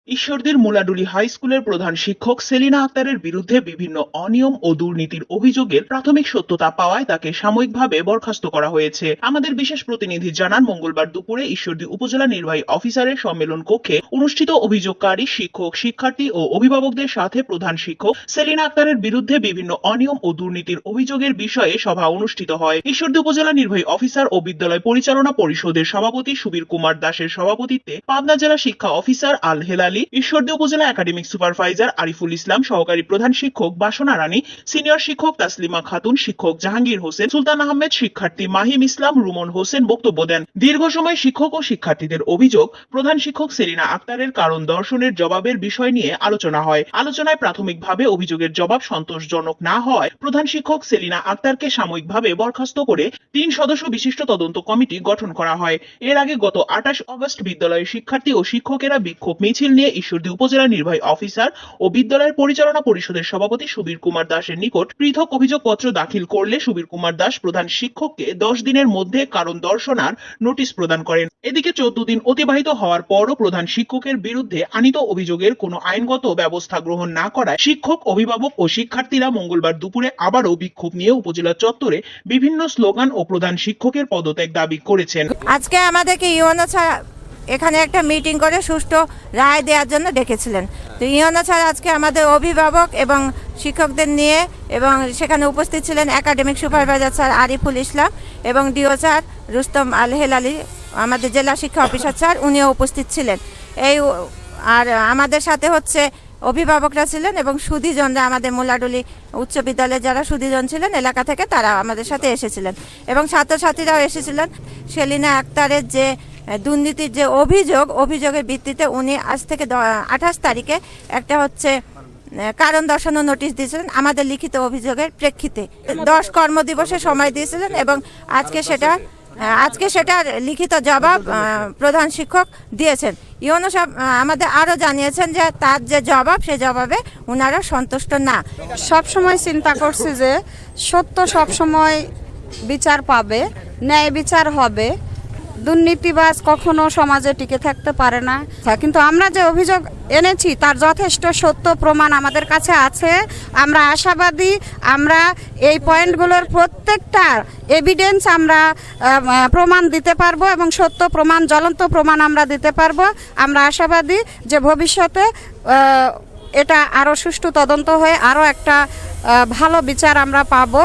ঈশ্বরদীর Muladuli high স্কুলের প্রধান শিক্ষক সেলিনা আক্তারের বিরুদ্ধে বিভিন্ন অনিয়ম ও দুর্নীতির অভিযোগের প্রাথমিক সত্যতা পাওয়ায় তাকে সাময়িকভাবে বরখাস্ত করা হয়েছে। আমাদের বিশেষ প্রতিনিধি জানান, মঙ্গলবার দুপুরে ঈশ্বরদী উপজেলা নির্বাহী অফিসারের সম্মেলন কক্ষে অনুষ্ঠিত অভিযোগকারী শিক্ষক, শিক্ষার্থী ও অভিভাবকদের সাথে প্রধান শিক্ষক সেলিনা আক্তারের বিরুদ্ধে বিভিন্ন অনিয়ম ও দুর্নীতির অভিযোগের বিষয়ে সভা অনুষ্ঠিত হয়। ঈশ্বরদী উপজেলা নির্বাহী অফিসার ও বিদ্যালয় পরিচালনা পরিষদের সভাপতি সুবীর কুমার দাসের সভাপতিত্বে পাবনা জেলা শিক্ষা অফিসার আল হেলালি, ঈশ্বরদী উপজেলা একাডেমিক সুপারভাইজার আরিফুল ইসলাম, সহকারী প্রধান শিক্ষক বাসনা রানী, সিনিয়র শিক্ষক তাসলিমা খাতুন, শিক্ষক জাহাঙ্গীর হোসেন, সুলতান আহমেদ, শিক্ষার্থী মাহিম ইসলাম, রুমন হোসেন বক্তব্য দেন। দীর্ঘ সময় শিক্ষক ও শিক্ষার্থীদের অভিযোগ, প্রধান শিক্ষক সেলিনা আক্তারের কারণ দর্শনের জবাবের বিষয় নিয়ে আলোচনা হয়। আলোচনায় প্রাথমিকভাবে অভিযোগের জবাব সন্তোষজনক না হওয়ায় প্রধান শিক্ষক সেলিনা আক্তারকে সাময়িকভাবে বরখাস্ত করে 3 সদস্য বিশিষ্ট তদন্ত কমিটি গঠন করা হয়। এর আগে গত 28 অগস্ট বিদ্যালয়ের শিক্ষার্থী ও শিক্ষকেরা বিক্ষোভ মিছিল নিয়ে ঈশ্বরদী উপজেলা নির্বাহী অফিসার ও বিদ্যালয়ের পরিচালনা পরিষদের সভাপতি সুবীর কুমার দাসের নিকট পৃথক অভিযোগপত্র দাখিল করলে সুবীর কুমার দাস প্রধান শিক্ষককে 10 দিনের মধ্যে কারণ দর্শনার নোটিশ প্রদান করেন। এদিকে 14 দিন অতিবাহিত হওয়ার পরও প্রধান শিক্ষকের বিরুদ্ধে আনিত অভিযোগের কোনো আইনগত ব্যবস্থা গ্রহণ না করায় শিক্ষক, অভিভাবক ও শিক্ষার্থীরা মঙ্গলবার দুপুরে আবারও বিক্ষোভ নিয়ে উপজেলা চত্বরে বিভিন্ন স্লোগান ও প্রধান শিক্ষকের পদত্যাগ দাবি করেছেন। আজকে আমাদেরকে ইউএনও ছাড়া এখানে একটা মিটিং করে সুষ্ঠু রায় দেওয়ার জন্য ডেকেছিলেন। তো ইউএনও ছাড়া আজকে আমাদের অভিভাবক এবং শিক্ষকদের নিয়ে এবং সেখানে উপস্থিত ছিলেন academic supervisor sir Ariful Islam এবং ডিও স্যার রুস্তম আল হেলালি, আমাদের জেলা শিক্ষা অফিসার স্যার, উনিও উপস্থিত ছিলেন। আর আমাদের সাথে হচ্ছে অভিভাবকরা ছিলেন এবং সুধীজনরা, আমাদের মুলাডুলি উচ্চ বিদ্যালয়ে যারা সুধীজন ছিলেন এলাকা থেকে, তারা আমাদের সাথে এসেছিলেন এবং ছাত্রছাত্রীরাও এসেছিলেন। সেলিনা আক্তারের যে দুর্নীতির যে অভিযোগের ভিত্তিতে উনি আজ থেকে 28 তারিখে একটা হচ্ছে কারণ দর্শানোর নোটিশ দিয়েছিলেন আমাদের লিখিত অভিযোগের প্রেক্ষিতে। 10 কর্মদিবসে সময় দিয়েছিলেন এবং আজকে সেটার লিখিত জবাব প্রধান শিক্ষক দিয়েছেন। ইউএনও আমাদের আরও জানিয়েছেন যে তার যে জবাব, সে জবাবে ওনারা সন্তুষ্ট না। সবসময় চিন্তা করছি যে সত্য সবসময় বিচার পাবে, ন্যায় বিচার হবে, দুর্নীতিবাজ কখনো সমাজে টিকে থাকতে পারে না। কিন্তু আমরা যে অভিযোগ এনেছি তার যথেষ্ট সত্য প্রমাণ আমাদের কাছে আছে। আমরা আশাবাদী, আমরা এই পয়েন্টগুলোর প্রত্যেকটার এভিডেন্স আমরা প্রমাণ দিতে পারবো এবং সত্য প্রমাণ, জ্বলন্ত প্রমাণ আমরা দিতে পারবো। আমরা আশাবাদী যে ভবিষ্যতে এটা আরও সুষ্ঠু তদন্ত হয়ে আরও একটা ভালো বিচার আমরা পাবো।